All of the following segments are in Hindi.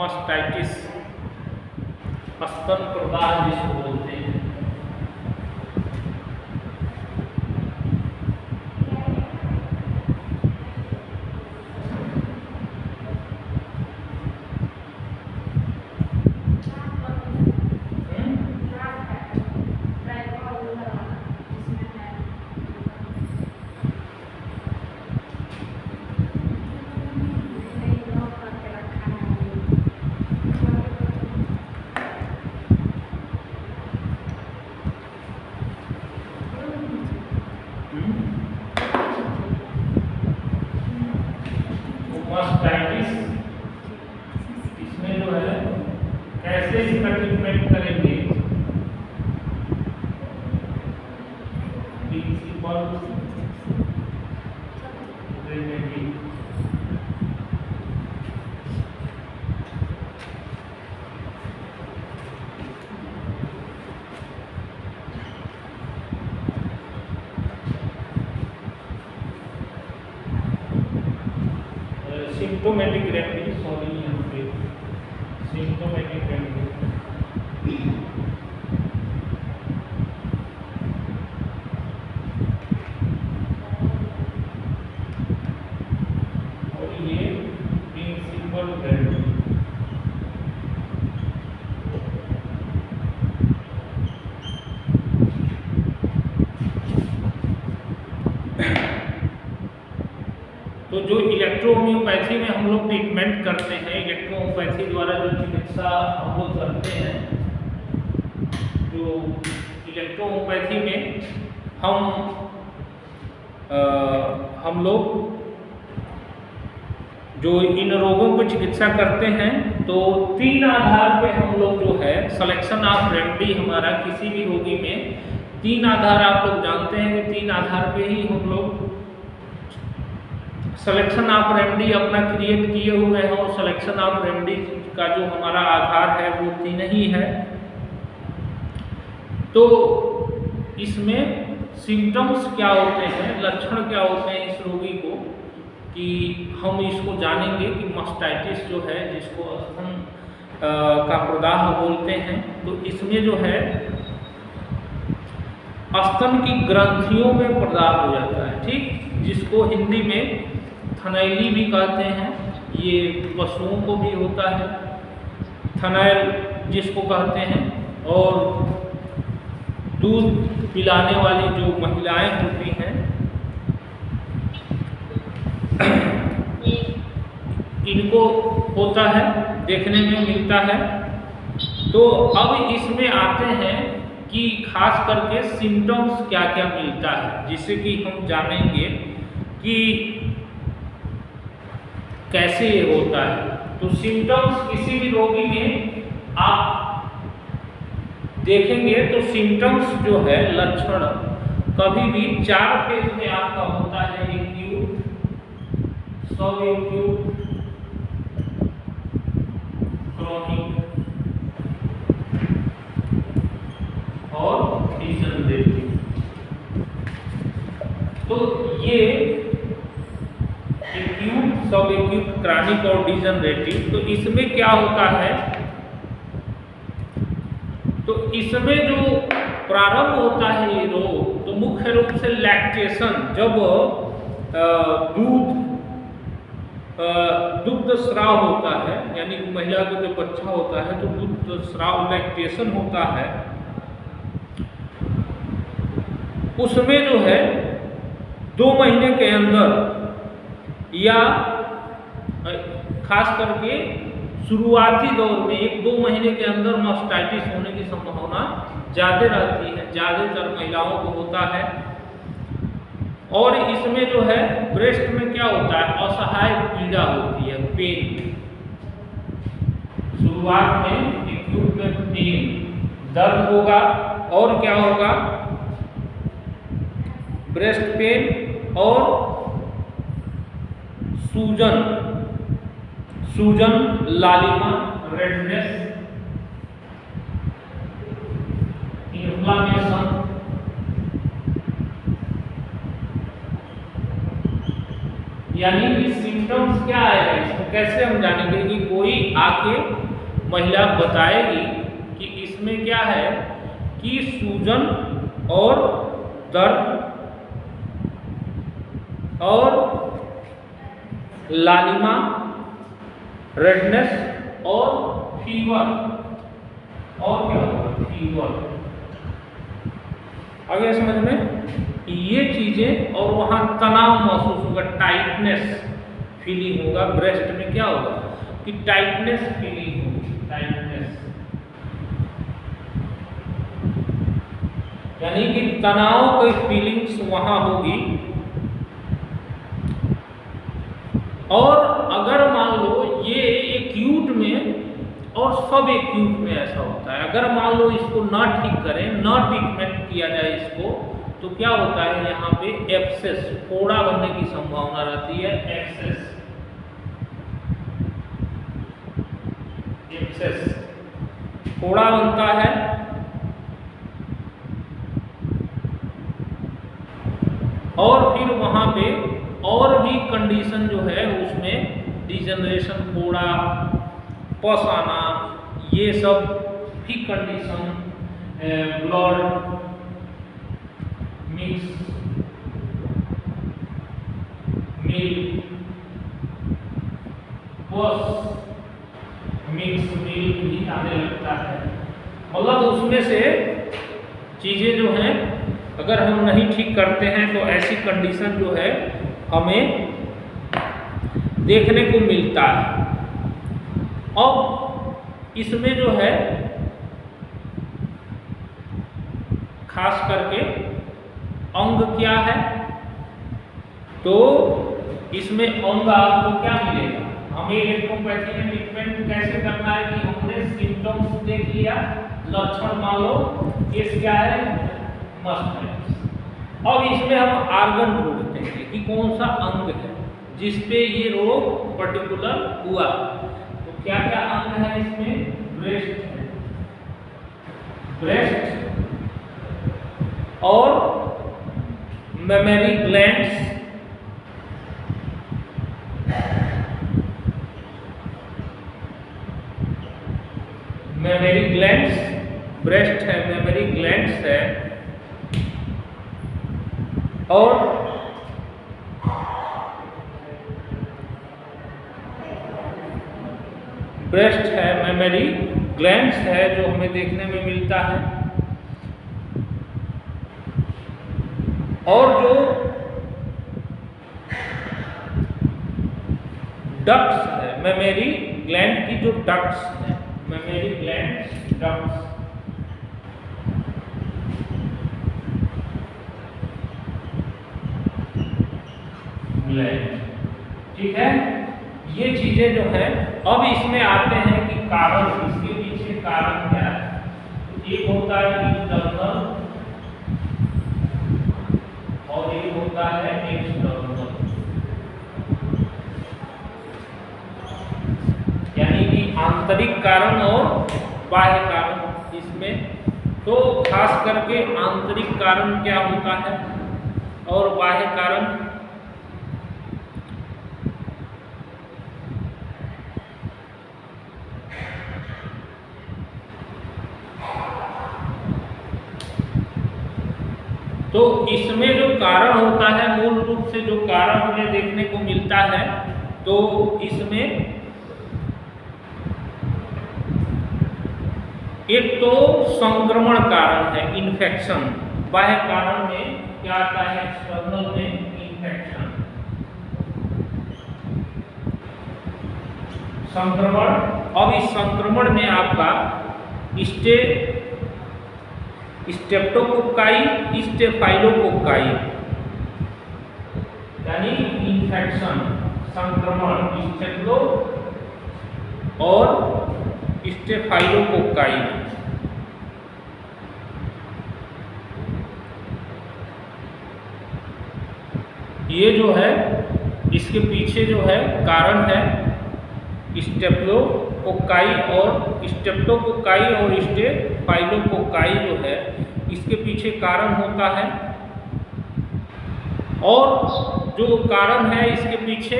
मास्टाइटिस, स्तन प्रदाह जिसको बोलते हैं। मास्टाइटिस, इसमें जो है कैसे इसका ट्रीटमेंट करेंगे? Principal remedy. Symptomatic remedy, sorry यहाँ पे सिम्टोमेटिक रेमेडी। और ये प्रिंसिपल रेमेडी। तो जो इलेक्ट्रोहोम्योपैथी में हम लोग ट्रीटमेंट करते हैं, इलेक्ट्रोहोम्योपैथी द्वारा जो चिकित्सा हम लोग करते हैं, जो इलेक्ट्रोहोम्योपैथी में हम लोग जो इन रोगों को चिकित्सा करते हैं, तो 3 आधार पे हम लोग जो है सिलेक्शन ऑफ रेमेडी, हमारा किसी भी रोगी में 3 आधार आप लोग जानते हैं कि 3 आधार पे ही हम लोग सिलेक्शन ऑफ रेमेडी अपना क्रिएट किए हुए हैं। और सिलेक्शन ऑफ रेमेडी का जो हमारा आधार है वो 3 ही है। तो इसमें सिम्टम्स क्या होते हैं, लक्षण क्या होते हैं इस रोगी को, कि हम इसको जानेंगे कि मास्टाइटिस जो है, जिसको स्तन का प्रदाह बोलते हैं, तो इसमें जो है स्तन की ग्रंथियों में प्रदाह हो जाता है, ठीक, जिसको हिंदी में थनैली भी कहते हैं। ये पशुओं को भी होता है, थनैल जिसको कहते हैं। और दूध पिलाने वाली जो महिलाएं होती हैं, इनको होता है, देखने में मिलता है। तो अब इसमें आते हैं कि खास करके सिम्टम्स क्या क्या मिलता है, जिससे कि हम जानेंगे कि कैसे ये होता है। तो सिम्टम्स किसी भी रोगी में आप देखेंगे तो सिम्टम्स जो है, लक्षण कभी भी 4 फेज में आपका होता है, एक्यूट, सब एक्यूट, क्रॉनिक और डिजनरेटिव। तो ये एक्यूट, सब एक्यूट, क्रॉनिक और डिजनरेटिव, तो इसमें क्या होता है, तो इसमें जो प्रारंभ होता है ये रोग, तो मुख्य रूप से लैक्टेशन, जब दुग्ध स्राव होता है, यानी महिला को जब बच्चा होता है तो दुग्ध स्राव लैक्टेशन होता है, उसमें जो है 2 महीने के अंदर या खास करके शुरुआती दौर में 1-2 महीने के अंदर मास्टाइटिस होने की संभावना ज़्यादा रहती है, ज़्यादातर महिलाओं को होता है। और इसमें जो है ब्रेस्ट में क्या होता है, असहाय पीड़ा होती है, पेन। शुरुआत में एक्यूट में पेन, दर्द होगा, और क्या होगा, ब्रेस्ट पेन और सूजन, लालिमा, रेडनेस, इन्फ्लामेशन, यानी कि सिम्टम्स क्या आएगा, इसको कैसे हम जानेंगे कि कोई आके महिला बताएगी कि इसमें क्या है कि सूजन और दर्द और लालिमा, रेडनेस और फीवर, और क्या होगा, फीवर। आ गया समझ में, ये चीजें, और वहां तनाव महसूस होगा, टाइटनेस फीलिंग होगा, ब्रेस्ट में क्या होगा कि टाइटनेस फीलिंग होगी, टाइटनेस, यानी कि तनाव की फीलिंग्स वहां होगी। और अगर मान लो ये एक्यूट में, और सब एक्यूट में ऐसा होता है, अगर मान लो इसको ना ठीक करें, ना ट्रीटमेंट किया जाए इसको, तो क्या होता है यहाँ पे एब्सेस, फोड़ा बनने की संभावना रहती है, एब्सेस, एब्सेस फोड़ा बनता है। और फिर वहां पे और भी कंडीशन जो है उसमें डिजनरेशन, फोड़ा, पस आना, ये सब भी कंडीशन, ब्लड मिक्स, मिल्क, पस मिक्स मिल्क भी आने लगता है। मतलब उसमें से चीजें जो हैं अगर हम नहीं ठीक करते हैं तो ऐसी कंडीशन जो है हमें देखने को मिलता है। अब इसमें जो है खास करके अंग क्या है, तो इसमें अंग आपको क्या मिलेगा, हमें इलेक्ट्रोपैथी में ट्रीटमेंट कैसे करना है कि हमने सिम्टम्स देख लिया, लक्षण मान लो ये क्या है, मस्त है। अब इसमें हम आर्गन ढूंढते हैं कि कौन सा अंग है जिसपे ये रोग पर्टिकुलर हुआ। तो क्या क्या अंग है इसमें, ब्रेस्ट है, ब्रेस्ट और mammary glands, mammary glands, breast है, मेमरी ग्लैंड्स है, और ब्रेस्ट है, मेमरी ग्लैंड्स है जो हमें देखने में मिलता है। और जो डक्ट्स है, मेमरी ग्लैंड की जो डक्ट्स है, मेमरी ग्लैंड्स, डक्ट्स, ठीक है। ये चीजें जो है, अब इसमें आते हैं कि कारण, इसके पीछे कारण क्या है। एक होता है इंटरनल और एक होता है एक्सटर्नल, यानी कि आंतरिक कारण और बाह्य कारण। इसमें तो खास करके आंतरिक कारण क्या होता है और बाह्य कारण, तो इसमें जो कारण होता है, मूल रूप से जो कारण हमें देखने को मिलता है, तो इसमें एक तो संक्रमण कारण है, इन्फेक्शन। बाह्य कारण में क्या आता है, एक्सटर्नल में इन्फेक्शन, संक्रमण। अब इस संक्रमण में आपका स्टेप्टोकोकाई, स्टेफाइलोकोकाई, यानी इन्फेक्शन, संक्रमण, स्टेप्टो और स्टेफाइलोकोकाई, ये जो है इसके पीछे जो है कारण है स्टेप्टोकोकाई, और स्टेप्टोकोकाई और स्टेफाइलोकोकाई जो है इसके पीछे कारण होता है और जो कारण है इसके पीछे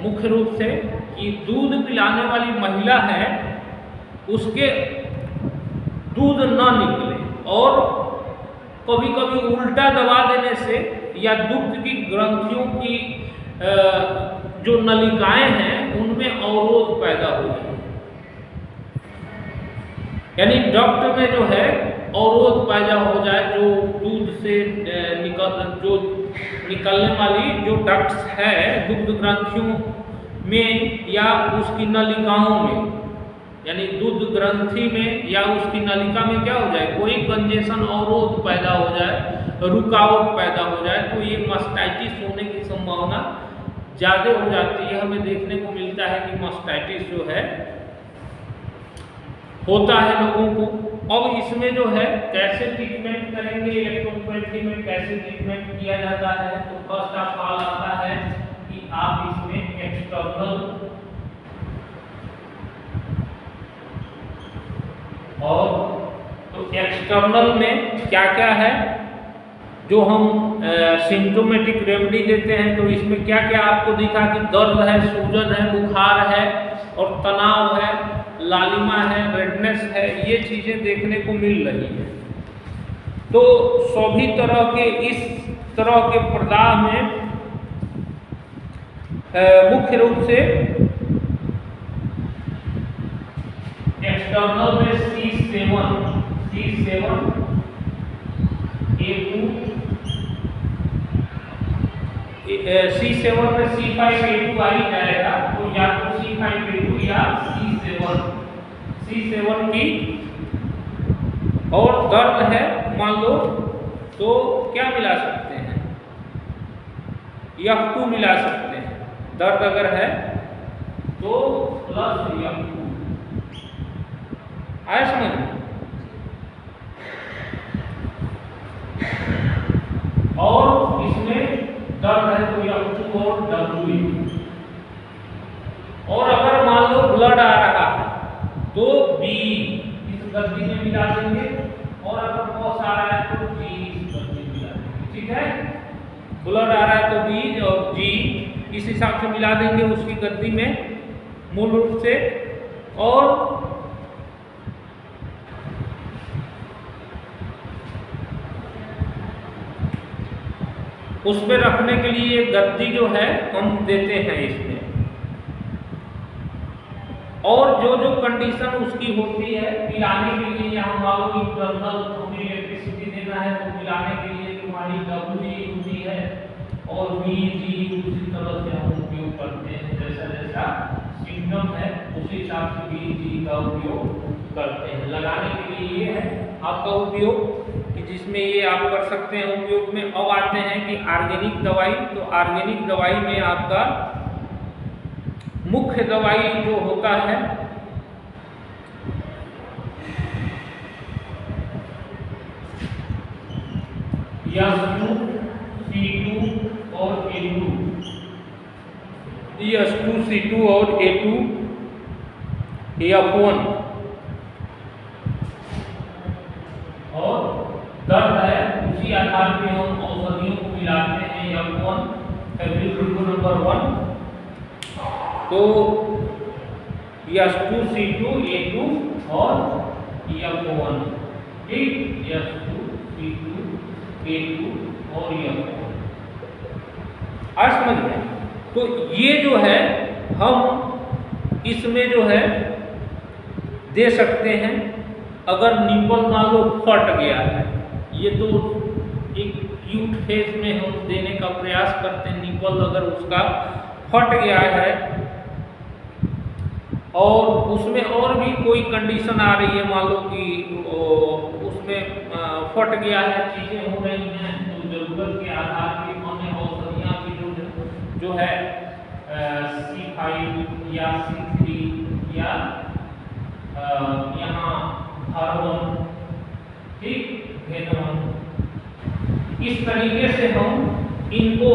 मुख्य रूप से कि दूध पिलाने वाली महिला है उसके दूध न निकले, और कभी कभी उल्टा दबा देने से या दुग्ध की ग्रंथियों की जो नलिकाएं हैं उनमें अवरोध पैदा हो जाए, यानी डक्ट में जो है अवरोध पैदा हो जाए, जो दूध से निकलने वाली जो डक्ट्स है दुग्ध ग्रंथियों में या उसकी नलिकाओं में, यानी दूध ग्रंथि में या उसकी नलिका में क्या हो जाए, कोई कंजेशन अवरोध पैदा हो जाए, रुकावट पैदा हो जाए, तो ये मास्टाइटिस होने की संभावना ज़्यादा हो जाती है। हमें देखने को मिलता है कि मास्टाइटिस जो है होता है लोगों को। अब इसमें जो है कैसे ट्रीटमेंट करेंगे, इलेक्ट्रोपैथी में कैसे ट्रीटमेंट किया जाता है, तो फर्स्ट ऑफ ऑल आता है कि आप इसमें एक्सटर्नल और तो एक्सटर्नल में क्या क्या है जो हम सिम्टोमेटिक रेमेडी देते हैं, तो इसमें क्या क्या आपको दिखा कि दर्द है, सूजन है, बुखार है और तनाव है, लालिमा है, रेडनेस है, ये चीज़ें देखने को मिल रही है। तो सभी तरह के इस तरह के प्रदाह में मुख्य रूप से एक्सटर्नल में C7 C7 में C5A2 आ ही जाएगा, तो या तो C5A2 या C7 की, और दर्द है मान लो तो क्या मिला सकते हैं, F2 मिला सकते हैं, दर्द अगर है तो प्लस F2 आया समझ। और इसमें दर्द है तो F2 और W, और अगर मान लो ब्लड आ रहा है तो B इस गद्दी में मिला देंगे, और अगर पॉस आ रहा है तो G इस गद्दी में मिला देंगे, ठीक है। ब्लड आ रहा है तो B और G इस हिसाब से मिला देंगे उसकी गद्दी में मूल रूप से, और उस पे रखने के लिए गद्दी जो है हम देते हैं इसमें। और जो जो कंडीशन उसकी होती है पिलाने के लिए, यहाँ मान लो इंटरनल हमें इलेक्ट्रिसिटी देना है तो पिलाने के लिए तुम्हारी WG होती है और BG उसी तरह से हम उपयोग करते हैं, जैसा जैसा सिम्टम है उसी हिसाब से BG का उपयोग करते हैं। लगाने के लिए ये है आपका उपयोग कि जिसमें ये आप कर सकते हैं उपयोग में। अब आते हैं कि ऑर्गेनिक दवाई, तो ऑर्गेनिक दवाई में आपका मुख्य दवाई जो होता है S2, C2 और A2, S2, C2 और A2, F1, और दर्द है उसी आधार पे हम औषधियों को मिलाते हैं। F1 फैमिली ग्रुप नंबर 1, तो S2, C2, A2 और F1, ठीक, S2, C2, A2 और F1 आज समझ में। तो ये जो है हम इसमें जो है दे सकते हैं। अगर निपल मान लो फट गया है, ये तो एक एक्यूट फेज में हम देने का प्रयास करते हैं। निपल अगर उसका फट गया है और उसमें और भी कोई कंडीशन आ रही है, मान लो कि उसमें फट गया है, चीज़ें हो रही हैं, तो जरूरत के आधार पर हमें औषधियाँ भी जो है C5 या C3 या यहाँ हार्मोन, ठीक, वेनम, इस तरीके से हम इनको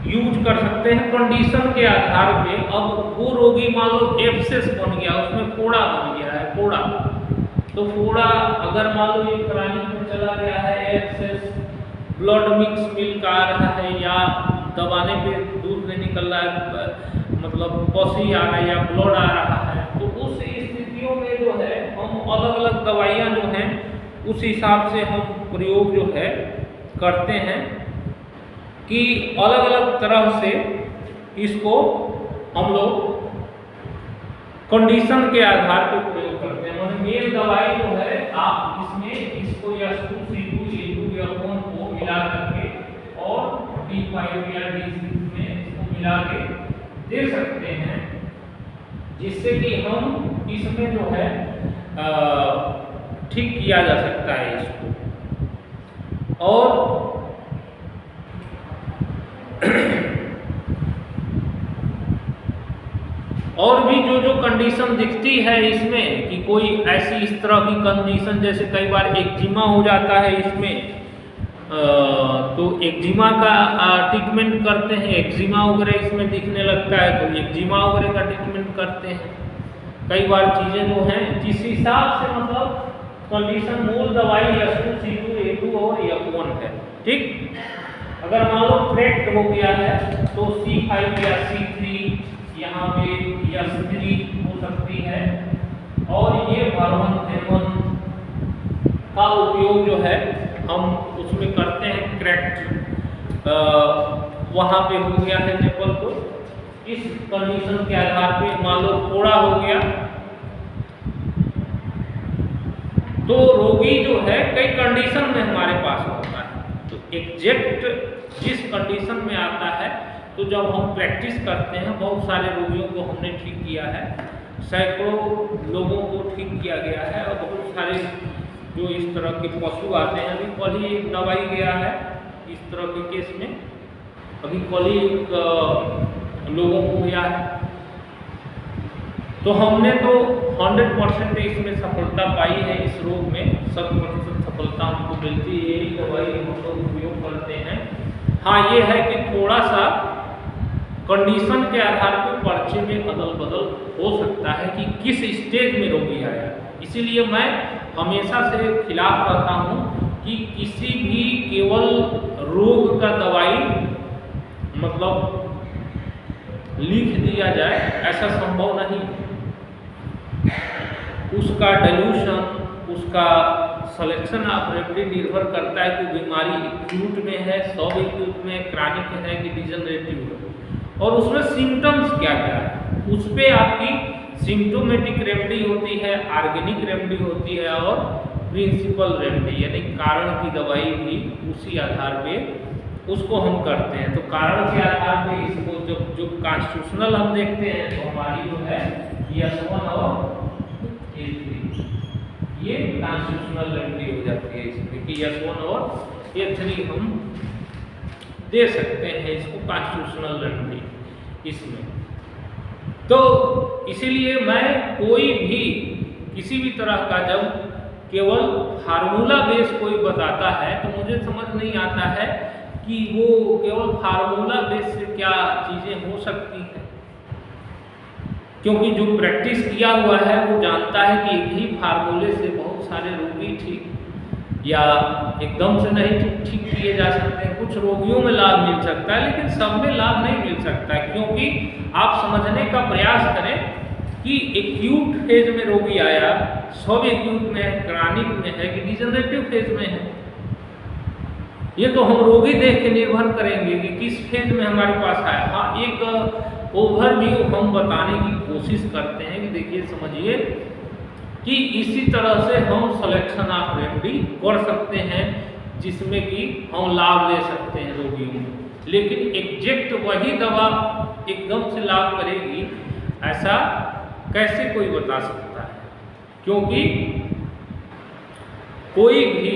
यूज कर सकते हैं कंडीशन के आधार पे। अब वो रोगी मान लो एब्सेस बन गया, उसमें फोड़ा बन गया है, फोड़ा, तो फोड़ा अगर मान लो ये क्रॉनिक में चला गया है एब्सेस, ब्लड मिक्स मिल्क आ रहा है या दबाने पे दूध नहीं निकल रहा है, मतलब पसी आ रहा है या ब्लड आ रहा है, तो उस स्थितियों में जो है हम अलग अलग दवाइयाँ जो हैं उस हिसाब से हम प्रयोग जो है करते हैं कि अलग अलग तरह से इसको हम लोग कंडीशन के आधार पर प्रयोग करते हैं। मतलब मेन दवाई जो है आप इसमें इसको S2 C2 A2 या कौन को मिला करके और D5 या D6 में इसको मिला के दे सकते हैं, जिससे कि हम इसमें जो है ठीक किया जा सकता है इसको। और भी जो कंडीशन दिखती है इसमें कि कोई ऐसी इस तरह की कंडीशन, जैसे कई बार एक्जिमा हो जाता है इसमें, तो एक्जिमा का ट्रीटमेंट करते हैं, एक्जिमा वगैरह इसमें दिखने लगता है तो एक्जिमा वगैरह का ट्रीटमेंट करते हैं। कई बार चीज़ें जो हैं जिस हिसाब से मतलब कंडीशन मूल दवाई S2 C2 A2 और F1 है, ठीक। अगर मान लो फ्रैक्ट हो गया है तो C5 या C3 यहाँ पे S3 हो सकती है, और ये हार्मोन का उपयोग जो है हम उसमें करते हैं। क्रैक्ट वहाँ पे हो गया है निपल, तो इस कंडीशन के आधार पे मान लो फोड़ा हो गया तो रोगी जो है कई कंडीशन में हमारे पास होता है, तो एग्जैक्ट जिस कंडीशन में आता है, तो जब हम प्रैक्टिस करते हैं बहुत सारे रोगियों को हमने ठीक किया है, सैकड़ों लोगों को ठीक किया गया है, और बहुत सारे जो इस तरह के पशु आते हैं, अभी कल ही एक दवाई गया है इस तरह के केस में, अभी कल ही लोगों को गया है, तो हमने तो 100% इसमें सफलता पाई है। इस रोग में 100% सफलता हमको मिलती है, यही दवाई हम लोग उपयोग करते हैं। हाँ, ये है कि थोड़ा सा कंडीशन के आधार पर पर्चे में अदल बदल हो सकता है कि किस स्टेज में रोगी आया। इसीलिए मैं हमेशा से खिलाफ रहता हूँ कि किसी भी केवल रोग का दवाई मतलब लिख दिया जाए, ऐसा संभव नहीं। उसका डिल्यूशन, उसका सिलेक्शन ऑफ रेमेडी निर्भर करता है कि बीमारी एक्यूट में है, सब एक्यूट में, क्रानिक है कि डिजनरेटिव है, और उसमें सिम्टम्स क्या क्या है, उस पर आपकी सिम्टोमेटिक रेमेडी होती है, ऑर्गेनिक रेमेडी होती है, और प्रिंसिपल रेमेडी यानी कारण की दवाई भी उसी आधार पे उसको हम करते हैं। तो कारण के आधार पे इसको जो कॉन्स्टिट्यूशनल हम देखते हैं तो हमारी जो है S1 और A3, ये कॉन्स्टिट्यूशनल रेमेडी हो जाती है इसमें कि S1 और A3 हम दे सकते हैं इसको कॉन्स्टिट्यूशनल रेमेडी इसमें। तो इसीलिए मैं कोई भी किसी भी तरह का जब केवल फार्मूला बेस कोई बताता है तो मुझे समझ नहीं आता है कि वो केवल फार्मूला बेस से क्या चीज़ें हो सकती हैं, क्योंकि जो प्रैक्टिस किया हुआ है वो जानता है कि एक ही फार्मूले से बहुत सारे रोगी ठीक या एकदम से नहीं ठीक किए जा सकते हैं। कुछ रोगियों में लाभ मिल सकता है लेकिन सब में लाभ नहीं मिल सकता है, क्योंकि आप समझने का प्रयास करें कि एक्यूट फेज में रोगी आया, सब एक्यूट में है, क्रानिक में है कि डिजनरेटिव फेज में है, ये तो हम रोगी देख के निर्भर करेंगे कि किस फेज में हमारे पास आया। हाँ, एक ओवरव्यू हम बताने की कोशिश करते हैं कि देखिए समझिए कि इसी तरह से हम सिलेक्शन ऑफ रेमेडी कर सकते हैं जिसमें कि हम लाभ ले सकते हैं रोगियों में, लेकिन एग्जैक्ट वही दवा एकदम से लाभ करेगी ऐसा कैसे कोई बता सकता है, क्योंकि कोई भी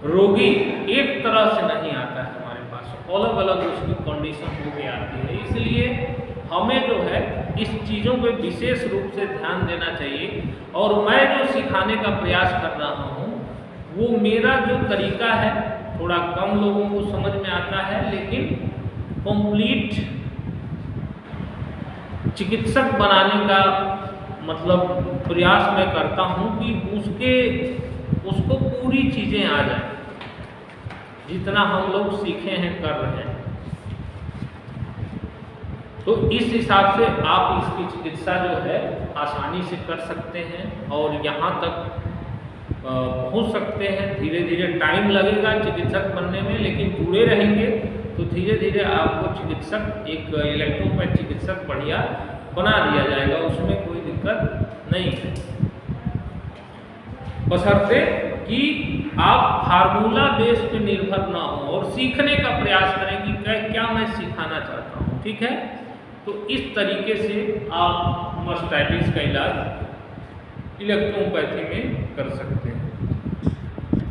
रोगी एक तरह से नहीं आता है हमारे पास, अलग अलग उसकी कंडीशन होके आती है। इसलिए हमें जो है इस चीज़ों पे विशेष रूप से ध्यान देना चाहिए, और मैं जो सिखाने का प्रयास कर रहा हूँ वो मेरा जो तरीका है थोड़ा कम लोगों को समझ में आता है, लेकिन कंप्लीट चिकित्सक बनाने का मतलब प्रयास मैं करता हूँ कि उसको पूरी चीज़ें आ जाए, जितना हम लोग सीखे हैं, कर रहे हैं। तो इस हिसाब से आप इसकी चिकित्सा जो है आसानी से कर सकते हैं और यहाँ तक पहुँच सकते हैं। धीरे धीरे टाइम लगेगा चिकित्सक बनने में, लेकिन जुड़े रहेंगे तो धीरे धीरे आपको चिकित्सक, एक इलेक्ट्रोपैथ चिकित्सक बढ़िया बना दिया जाएगा, उसमें कोई दिक्कत नहीं है। बशर्ते कि आप फार्मूला बेस पे निर्भर ना हो और सीखने का प्रयास करें कि क्या मैं सिखाना चाहता हूँ, ठीक है। तो इस तरीके से आप मास्टाइटिस का इलाज इलेक्ट्रोपैथी में कर सकते हैं।